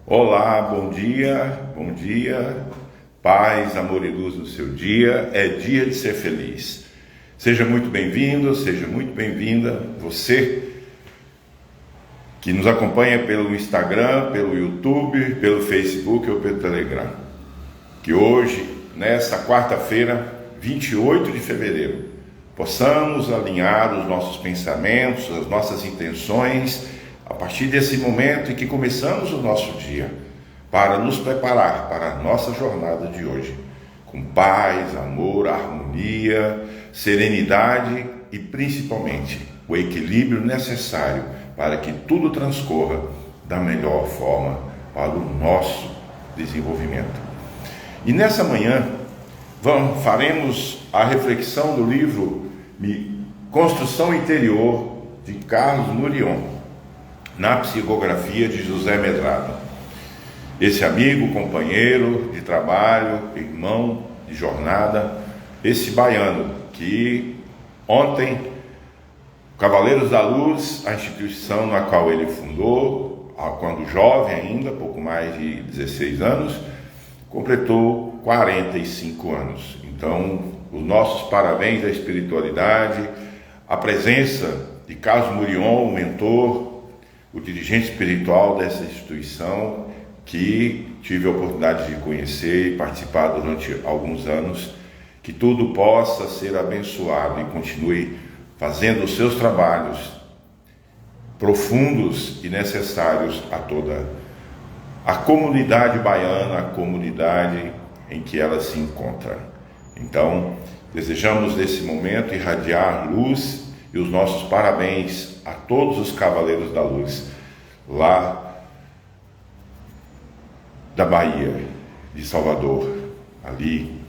Olá, bom dia, paz, amor e luz no seu dia, é dia de ser feliz. Seja muito bem-vindo, seja muito bem-vinda, você que nos acompanha pelo Instagram, pelo YouTube, pelo Facebook ou pelo Telegram. Que hoje, nessa quarta-feira, 28 de fevereiro, possamos alinhar os nossos pensamentos, as nossas intenções, a partir desse momento em que começamos o nosso dia, para nos preparar para a nossa jornada de hoje, com paz, amor, harmonia, serenidade e principalmente o equilíbrio necessário para que tudo transcorra da melhor forma para o nosso desenvolvimento. E nessa manhã faremos a reflexão do livro Construção Interior de Carlos Murion, na psicografia de José Medrado. Esse amigo, companheiro de trabalho, irmão de jornada, esse baiano que ontem, Cavaleiros da Luz, a instituição na qual ele fundou, quando jovem ainda, pouco mais de 16 anos, completou 45 anos. Então, os nossos parabéns à espiritualidade, a presença de Carlos Murion, o mentor, o dirigente espiritual dessa instituição, que tive a oportunidade de conhecer e participar durante alguns anos, que tudo possa ser abençoado e continue fazendo os seus trabalhos profundos e necessários a toda a comunidade baiana, a comunidade em que ela se encontra. Então, desejamos nesse momento irradiar luz e os nossos parabéns a todos os Cavaleiros da Luz, lá da Bahia, de Salvador, ali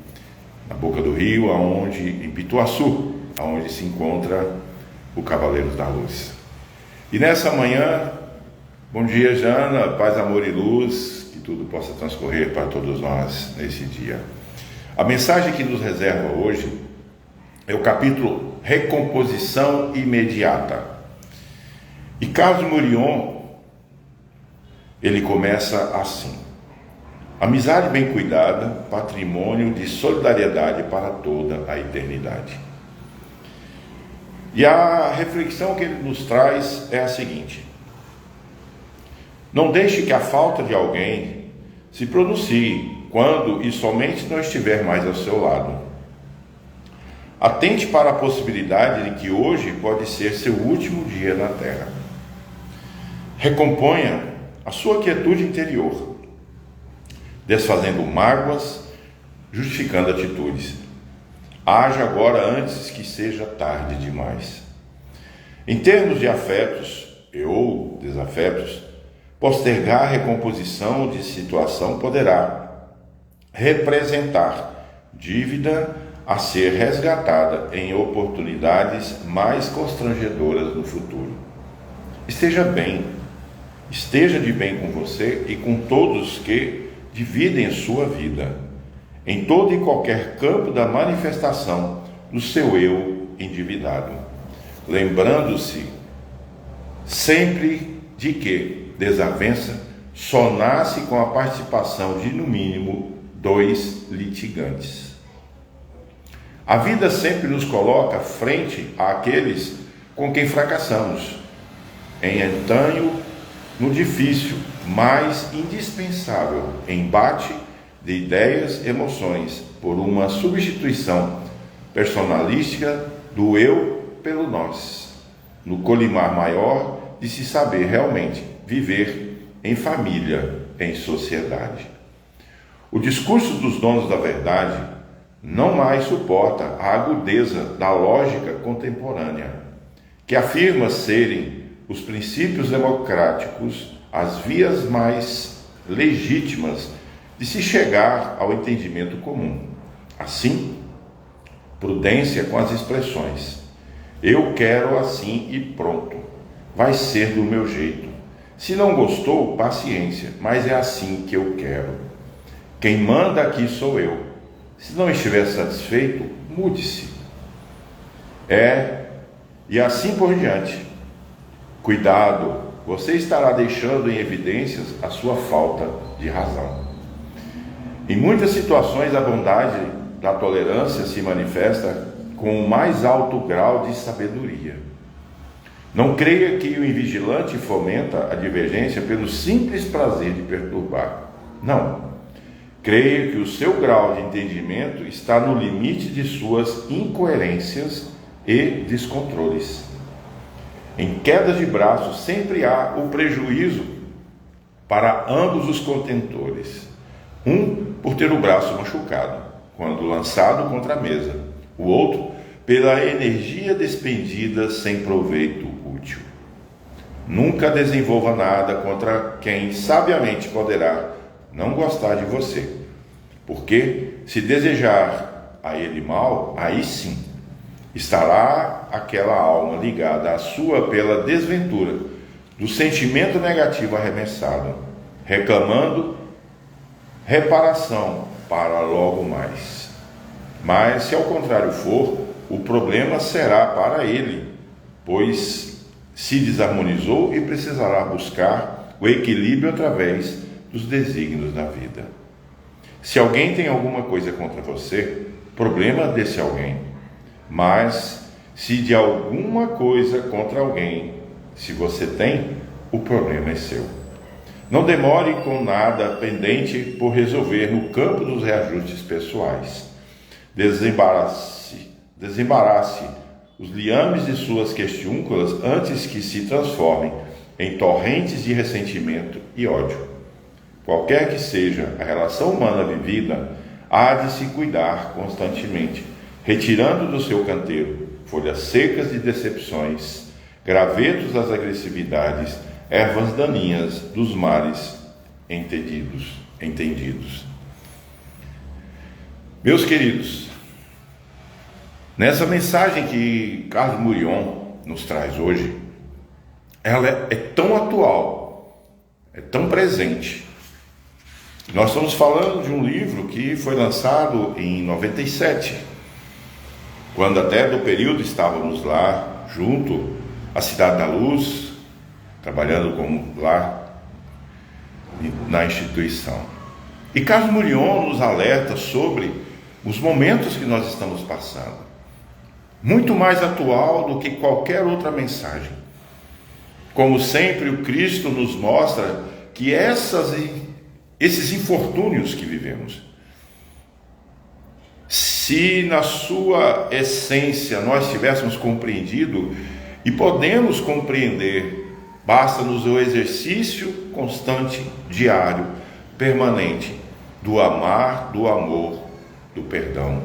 na boca do rio, em Pituaçu, aonde se encontra o Cavaleiros da Luz. E nessa manhã, bom dia, Jana, paz, amor e luz, que tudo possa transcorrer para todos nós nesse dia. A mensagem que nos reserva hoje é o capítulo Recomposição Imediata. E Carlos Murion, ele começa assim: amizade bem cuidada, patrimônio de solidariedade para toda a eternidade. E a reflexão que ele nos traz é a seguinte: não deixe que a falta de alguém se pronuncie quando e somente não estiver mais ao seu lado. Atente para a possibilidade de que hoje pode ser seu último dia na Terra. Recomponha a sua quietude interior, desfazendo mágoas, justificando atitudes. Haja agora antes que seja tarde demais. Em termos de afetos ou desafetos, postergar a recomposição de situação poderá representar dívida a ser resgatada em oportunidades mais constrangedoras no futuro. Esteja de bem com você e com todos que dividem sua vida, em todo e qualquer campo da manifestação do seu eu endividado, lembrando-se sempre de que desavença só nasce com a participação de, no mínimo, 2 litigantes. A vida sempre nos coloca frente àqueles com quem fracassamos, no difícil, mas indispensável embate de ideias e emoções por uma substituição personalística do eu pelo nós, no colimar maior de se saber realmente viver em família, em sociedade. O discurso dos donos da verdade não mais suporta a agudeza da lógica contemporânea, que afirma serem os princípios democráticos as vias mais legítimas de se chegar ao entendimento comum. Assim, prudência com as expressões: eu quero assim e pronto, vai ser do meu jeito. Se não gostou, paciência, mas é assim que eu quero. Quem manda aqui sou eu. Se não estiver satisfeito, mude-se. E assim por diante. Cuidado você estará deixando em evidências a sua falta de razão. Em muitas situações, a bondade da tolerância se manifesta com o mais alto grau de sabedoria. Não creia que o invigilante fomenta a divergência pelo simples prazer de perturbar. Não. Creia que o seu grau de entendimento está no limite de suas incoerências e descontroles. Em quedas de braço sempre há o prejuízo para ambos os contentores. Um por ter o braço machucado, quando lançado contra a mesa. O outro pela energia despendida sem proveito útil. Nunca desenvolva nada contra quem sabiamente poderá não gostar de você, porque se desejar a ele mal, aí sim estará aquela alma ligada à sua pela desventura do sentimento negativo arremessado, reclamando reparação para logo mais. Mas se ao contrário for, o problema será para ele, pois se desarmonizou e precisará buscar o equilíbrio através dos desígnios da vida. Se alguém tem alguma coisa contra você, problema desse alguém. Mas se de alguma coisa contra alguém, se você tem, o problema é seu. Não demore com nada pendente por resolver no campo dos reajustes pessoais. Desembarace os liames de suas questiúnculas antes que se transformem em torrentes de ressentimento e ódio. Qualquer que seja a relação humana vivida, há de se cuidar constantemente, retirando do seu canteiro folhas secas de decepções, gravetos das agressividades, ervas daninhas dos males entendidos. Meus queridos, nessa mensagem que Carlos Murion nos traz hoje, ela é tão atual, é tão presente. Nós estamos falando de um livro que foi lançado em 97, quando até do período estávamos lá junto à Cidade da Luz, trabalhando lá na instituição. E Carlos Murion nos alerta sobre os momentos que nós estamos passando, muito mais atual do que qualquer outra mensagem. Como sempre, o Cristo nos mostra que esses infortúnios que vivemos, se na sua essência nós tivéssemos compreendido, e podemos compreender, basta-nos o exercício constante, diário, permanente, do amar, do amor, do perdão,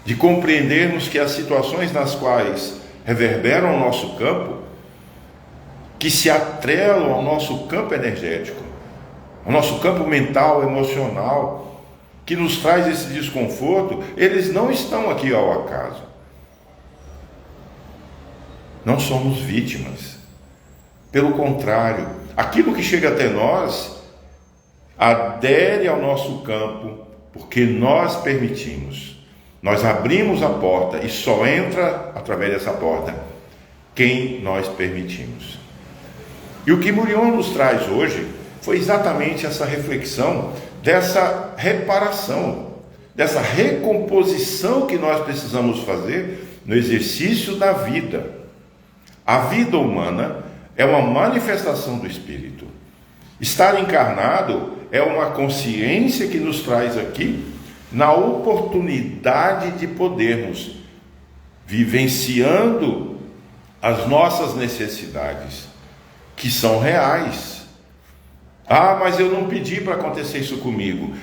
de compreendermos que as situações nas quais reverberam o nosso campo, que se atrelam ao nosso campo energético, ao nosso campo mental, emocional, que nos traz esse desconforto, eles não estão aqui ao acaso. Não somos vítimas. Pelo contrário, aquilo que chega até nós adere ao nosso campo, porque nós permitimos. Nós abrimos a porta e só entra através dessa porta quem nós permitimos. E o que Murion nos traz hoje foi exatamente essa reflexão dessa reparação, dessa recomposição que nós precisamos fazer no exercício da vida. A vida humana é uma manifestação do Espírito. Estar encarnado é uma consciência que nos traz aqui na oportunidade de podermos, vivenciando as nossas necessidades, que são reais. Mas eu não pedi para acontecer isso comigo.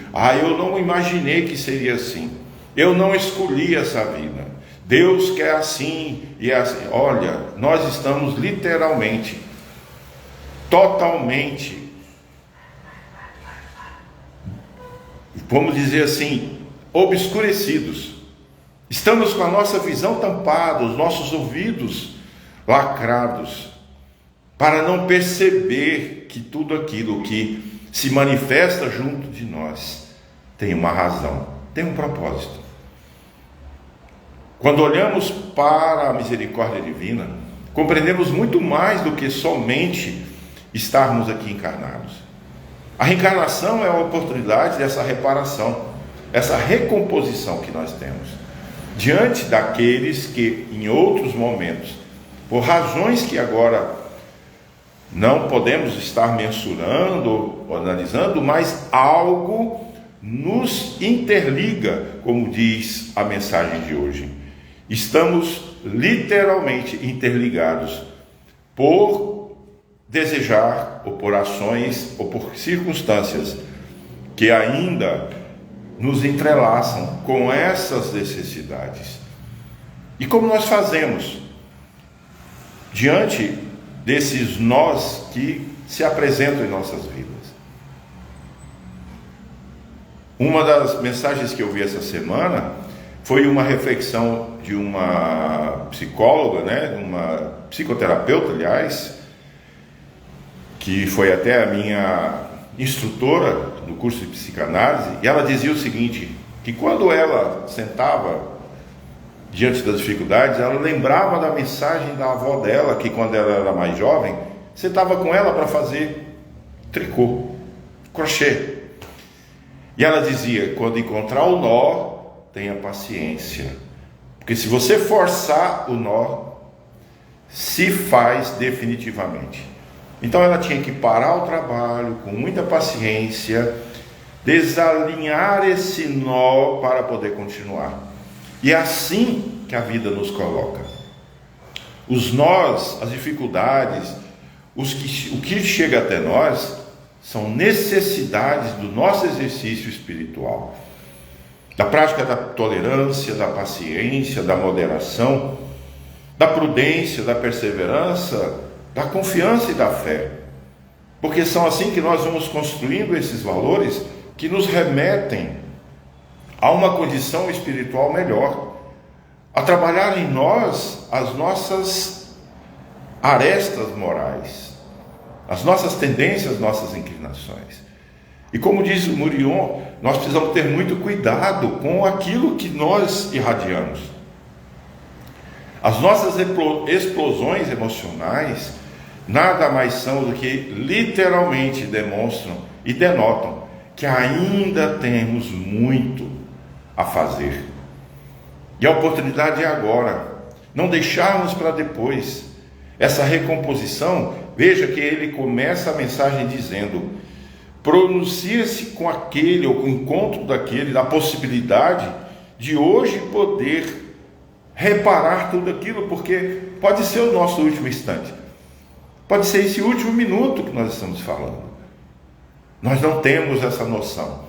Eu não imaginei que seria assim. Eu não escolhi essa vida. Deus quer assim e é assim. Olha, nós estamos literalmente, totalmente, vamos dizer assim, obscurecidos. Estamos com a nossa visão tampada, os nossos ouvidos lacrados, para não perceber que tudo aquilo que se manifesta junto de nós tem uma razão, tem um propósito. Quando olhamos para a misericórdia divina, compreendemos muito mais do que somente estarmos aqui encarnados. A reencarnação é a oportunidade dessa reparação, essa recomposição que nós temos diante daqueles que em outros momentos, por razões que agora não podemos estar mensurando ou analisando, mas algo nos interliga, como diz a mensagem de hoje. Estamos literalmente interligados por desejar, ou por ações, ou por circunstâncias que ainda nos entrelaçam com essas necessidades. E como nós fazemos diante desses nós que se apresentam em nossas vidas? Uma das mensagens que eu vi essa semana foi uma reflexão de uma psicóloga, uma psicoterapeuta, aliás, que foi até a minha instrutora no curso de psicanálise, e ela dizia o seguinte, que quando ela sentava diante das dificuldades, ela lembrava da mensagem da avó dela, que quando ela era mais jovem, sentava com ela para fazer tricô, crochê. E ela dizia, quando encontrar o nó, tenha paciência, porque se você forçar o nó, se faz definitivamente. Então ela tinha que parar o trabalho com muita paciência, desalinhar esse nó para poder continuar. E é assim que a vida nos coloca. Os nós, as dificuldades, o que chega até nós, são necessidades do nosso exercício espiritual, da prática da tolerância, da paciência, da moderação, da prudência, da perseverança, da confiança e da fé, porque são assim que nós vamos construindo esses valores que nos remetem a uma condição espiritual melhor, a trabalhar em nós as nossas arestas morais, as nossas tendências, as nossas inclinações. E como diz o Murion, nós precisamos ter muito cuidado com aquilo que nós irradiamos. As nossas explosões emocionais nada mais são do que literalmente demonstram e denotam que ainda temos muito a fazer. E a oportunidade é agora, não deixarmos para depois. Essa recomposição, veja que ele começa a mensagem dizendo: pronuncia-se com aquele, ou com o encontro daquele, da possibilidade de hoje poder reparar tudo aquilo, porque pode ser o nosso último instante, pode ser esse último minuto que nós estamos falando. Nós não temos essa noção,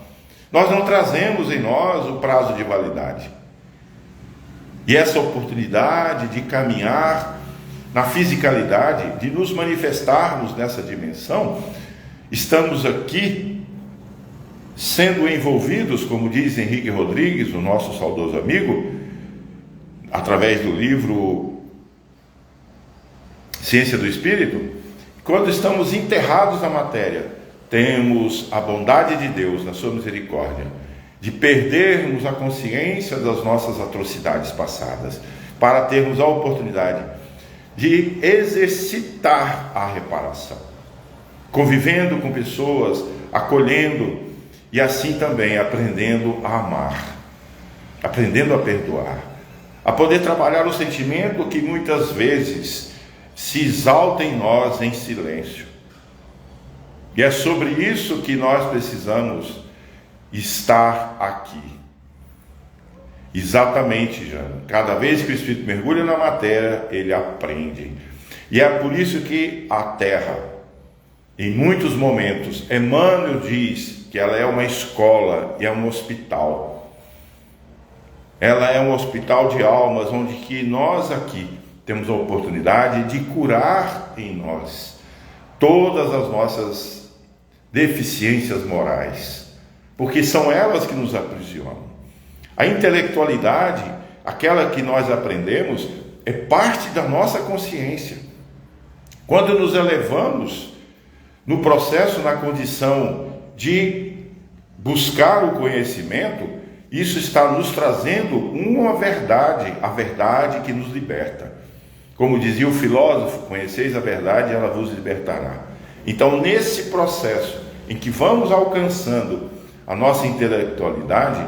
nós não trazemos em nós o prazo de validade, e essa oportunidade de caminhar na fisicalidade, de nos manifestarmos nessa dimensão. Estamos aqui sendo envolvidos, como diz Henrique Rodrigues, o nosso saudoso amigo, através do livro Ciência do Espírito. Quando estamos enterrados na matéria, temos a bondade de Deus, na sua misericórdia, de perdermos a consciência das nossas atrocidades passadas, para termos a oportunidade de exercitar a reparação, convivendo com pessoas, acolhendo, e assim também aprendendo a amar, aprendendo a perdoar, a poder trabalhar o sentimento que muitas vezes se exalta em nós em silêncio. E é sobre isso que nós precisamos estar aqui. Exatamente, Jana. Cada vez que o Espírito mergulha na matéria, ele aprende. E é por isso que a Terra, em muitos momentos, Emmanuel diz que ela é uma escola e é um hospital. Ela é um hospital de almas, onde que nós aqui temos a oportunidade de curar em nós todas as nossas deficiências morais, porque são elas que nos aprisionam. A intelectualidade, aquela que nós aprendemos, é parte da nossa consciência. Quando nos elevamos no processo, na condição de buscar o conhecimento, isso está nos trazendo uma verdade, a verdade que nos liberta. Como dizia o filósofo, conheceis a verdade e ela vos libertará. Então, nesse processo em que vamos alcançando a nossa intelectualidade,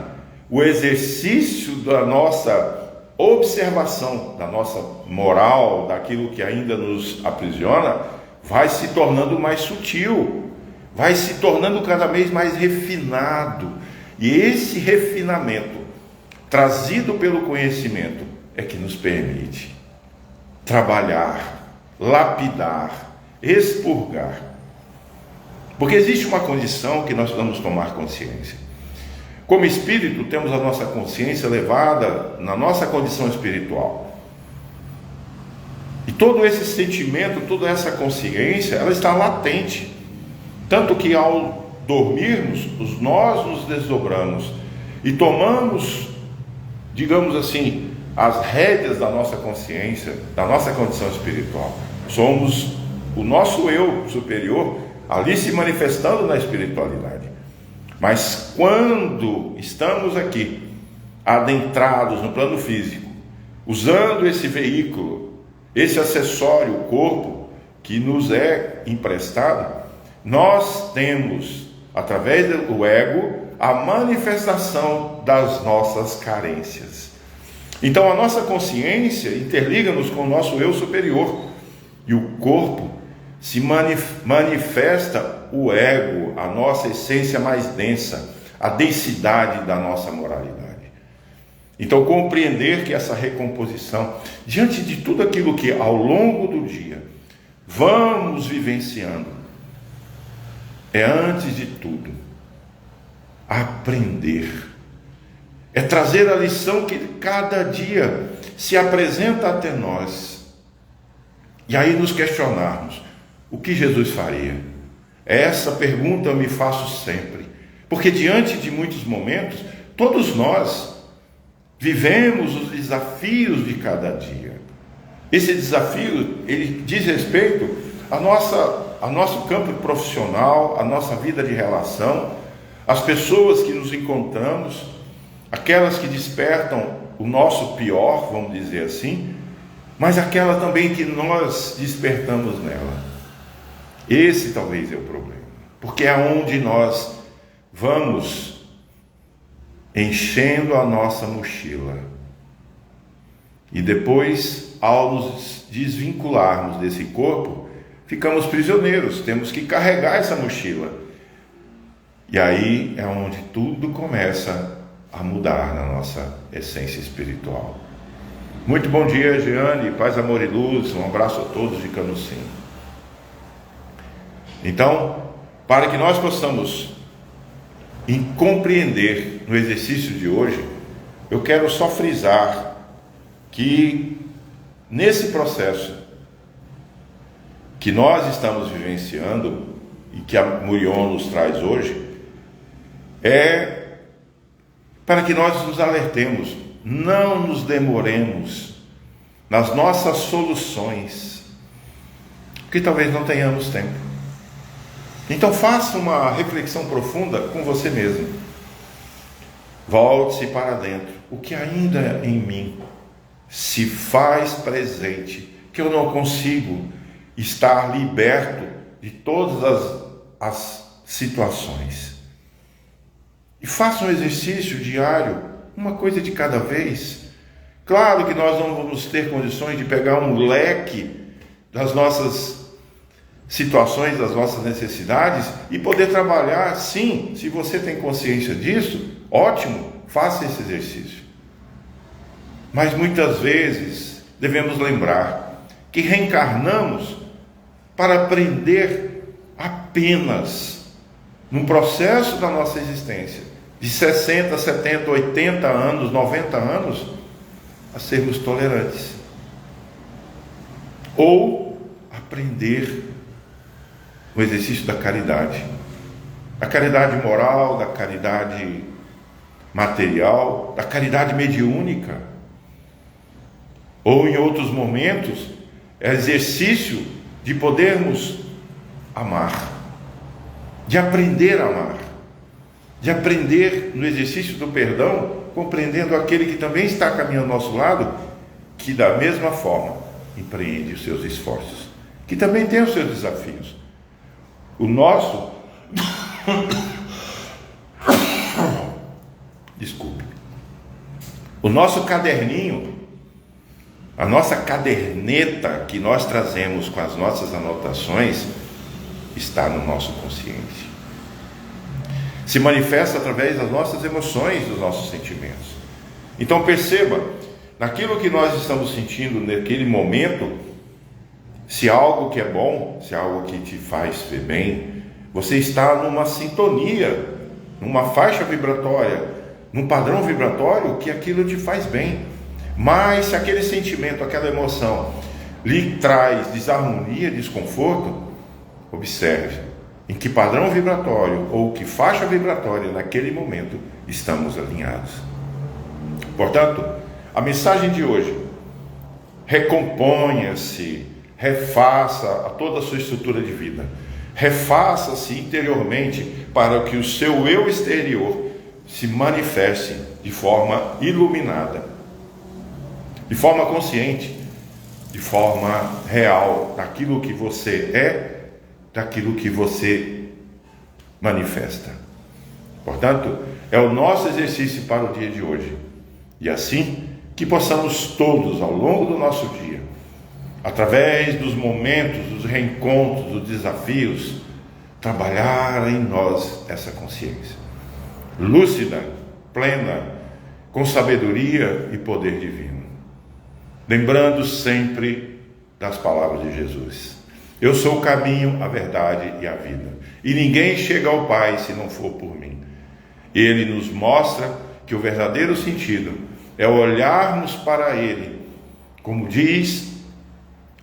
o exercício da nossa observação, da nossa moral, daquilo que ainda nos aprisiona, vai se tornando mais sutil, vai se tornando cada vez mais refinado. E esse refinamento, trazido pelo conhecimento, é que nos permite trabalhar, lapidar, expurgar. Porque existe uma condição que nós vamos tomar consciência. Como espírito, temos a nossa consciência elevada na nossa condição espiritual. E todo esse sentimento, toda essa consciência, ela está latente. Tanto que ao dormirmos, nós nos desdobramos e tomamos, digamos assim, as rédeas da nossa consciência, da nossa condição espiritual. Somos o nosso eu superior ali se manifestando na espiritualidade. Mas quando estamos aqui, adentrados no plano físico, usando esse veículo, esse acessório, o corpo, que nos é emprestado, nós temos, através do ego, a manifestação das nossas carências. Então a nossa consciência interliga-nos com o nosso eu superior, e o corpo se manifesta o ego, a nossa essência mais densa, a densidade da nossa moralidade. Então, compreender que essa recomposição, diante de tudo aquilo que ao longo do dia vamos vivenciando, é, antes de tudo, aprender. É trazer a lição que cada dia se apresenta até nós. E aí nos questionarmos: o que Jesus faria? Essa pergunta eu me faço sempre, porque diante de muitos momentos, todos nós vivemos os desafios de cada dia. Esse desafio, ele diz respeito ao nosso campo profissional, à nossa vida de relação, às pessoas que nos encontramos, aquelas que despertam o nosso pior, vamos dizer assim, mas aquela também que nós despertamos nela. Esse talvez é o problema, porque é onde nós vamos enchendo a nossa mochila. E depois, ao nos desvincularmos desse corpo, ficamos prisioneiros, temos que carregar essa mochila. E aí é onde tudo começa a mudar na nossa essência espiritual. Muito bom dia, Jeane, paz, amor e luz, um abraço a todos de Canusim. Então, para que nós possamos compreender no exercício de hoje, eu quero só frisar que nesse processo que nós estamos vivenciando e que a Murion nos traz hoje, é para que nós nos alertemos, não nos demoremos nas nossas soluções, porque talvez não tenhamos tempo. Então faça uma reflexão profunda com você mesmo. Volte-se para dentro. O que ainda em mim se faz presente, que eu não consigo estar liberto de todas as situações. E faça um exercício diário, uma coisa de cada vez. Claro que nós não vamos ter condições de pegar um leque das nossas situações, das nossas necessidades e poder trabalhar. Sim, se você tem consciência disso, ótimo, faça esse exercício. Mas muitas vezes devemos lembrar que reencarnamos para aprender apenas num processo da nossa existência de 60, 70, 80 anos, 90 anos, a sermos tolerantes, ou aprender o exercício da caridade moral, da caridade material, da caridade mediúnica, ou em outros momentos, é exercício de podermos amar, de aprender a amar, de aprender no exercício do perdão, compreendendo aquele que também está caminhando ao nosso lado, que da mesma forma empreende os seus esforços, que também tem os seus desafios. O nosso desculpe. O nosso caderninho, a nossa caderneta que nós trazemos com as nossas anotações, está no nosso consciente. Se manifesta através das nossas emoções, dos nossos sentimentos. Então perceba, naquilo que nós estamos sentindo naquele momento, se algo que é bom, se algo que te faz ver bem, você está numa sintonia, numa faixa vibratória, num padrão vibratório que aquilo te faz bem. Mas se aquele sentimento, aquela emoção lhe traz desarmonia, desconforto, observe em que padrão vibratório ou que faixa vibratória naquele momento estamos alinhados. Portanto, a mensagem de hoje: recomponha-se, refaça a toda a sua estrutura de vida, refaça-se interiormente para que o seu eu exterior se manifeste de forma iluminada, de forma consciente, de forma real, daquilo que você é, daquilo que você manifesta. Portanto, é o nosso exercício para o dia de hoje. E assim que possamos todos, ao longo do nosso dia, através dos momentos, dos reencontros, dos desafios, trabalhar em nós essa consciência lúcida, plena, com sabedoria e poder divino. Lembrando sempre das palavras de Jesus: eu sou o caminho, a verdade e a vida, e ninguém chega ao Pai se não for por mim. Ele nos mostra que o verdadeiro sentido é olharmos para Ele, como diz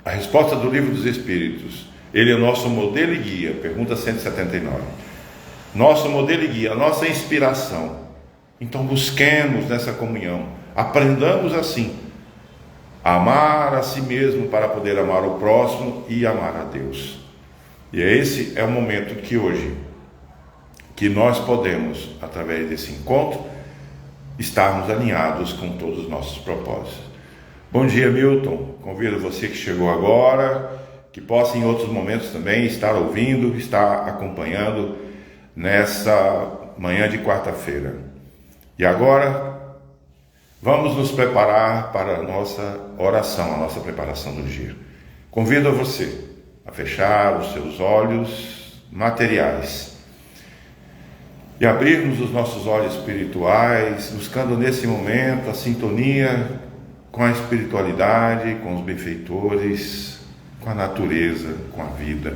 a resposta do Livro dos Espíritos. Ele é o nosso modelo e guia, pergunta 179. Nosso modelo e guia, a nossa inspiração. Então busquemos nessa comunhão, aprendamos assim a amar a si mesmo para poder amar o próximo e amar a Deus. E esse é o momento que hoje, que nós podemos, através desse encontro, estarmos alinhados com todos os nossos propósitos. Bom dia, Milton. Convido você que chegou agora, que possa em outros momentos também estar ouvindo, estar acompanhando nessa manhã de quarta-feira. E agora, vamos nos preparar para a nossa oração, a nossa preparação do dia. Convido a você a fechar os seus olhos materiais e abrirmos os nossos olhos espirituais, buscando nesse momento a sintonia com a espiritualidade, com os benfeitores, com a natureza, com a vida.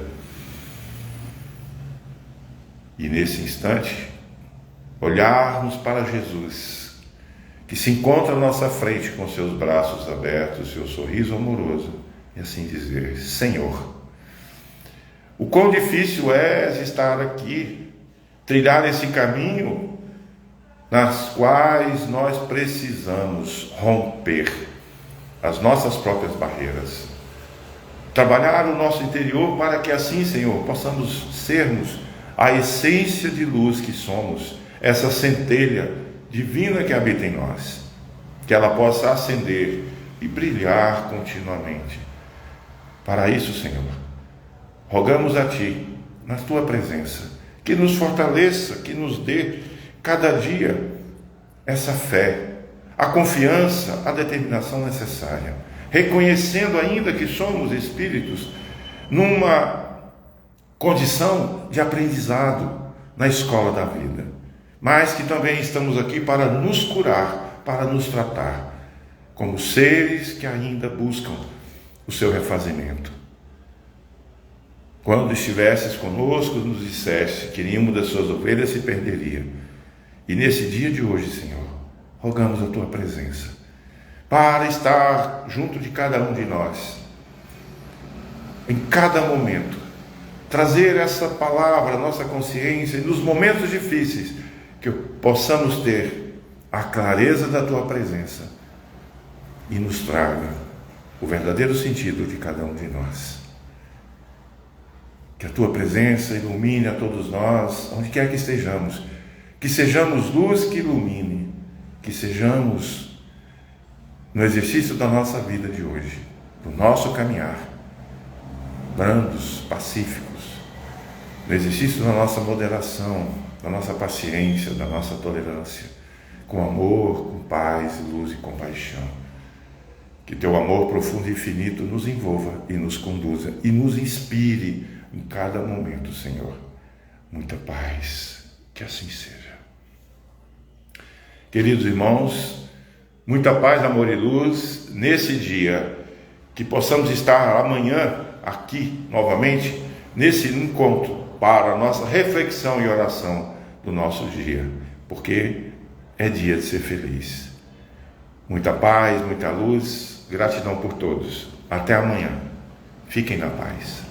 E nesse instante, olharmos para Jesus, que se encontra à nossa frente com seus braços abertos, seu sorriso amoroso, e assim dizer: Senhor, o quão difícil é estar aqui, trilhar esse caminho nas quais nós precisamos romper as nossas próprias barreiras, trabalhar o nosso interior para que assim, Senhor, possamos sermos a essência de luz que somos, essa centelha divina que habita em nós, que ela possa acender e brilhar continuamente. Para isso, Senhor, rogamos a Ti, na Tua presença, que nos fortaleça, que nos dê cada dia essa fé, a confiança, a determinação necessária, reconhecendo ainda que somos espíritos numa condição de aprendizado na escola da vida, mas que também estamos aqui para nos curar, para nos tratar como seres que ainda buscam o seu refazimento. Quando estivesses conosco, nos disseste que nenhuma das suas ovelhas se perderia. E nesse dia de hoje, Senhor, rogamos a Tua presença para estar junto de cada um de nós, em cada momento, trazer essa palavra à nossa consciência e nos momentos difíceis, que possamos ter a clareza da Tua presença e nos traga o verdadeiro sentido de cada um de nós. Que a Tua presença ilumine a todos nós, onde quer que estejamos, que sejamos luz que ilumine, que sejamos, no exercício da nossa vida de hoje, do nosso caminhar, brandos, pacíficos, no exercício da nossa moderação, da nossa paciência, da nossa tolerância, com amor, com paz, luz e compaixão. Que teu amor profundo e infinito nos envolva e nos conduza e nos inspire em cada momento, Senhor. Muita paz, que assim seja. Queridos irmãos, muita paz, amor e luz nesse dia, que possamos estar amanhã aqui novamente nesse encontro para a nossa reflexão e oração do nosso dia, porque é dia de ser feliz. Muita paz, muita luz, gratidão por todos. Até amanhã. Fiquem na paz.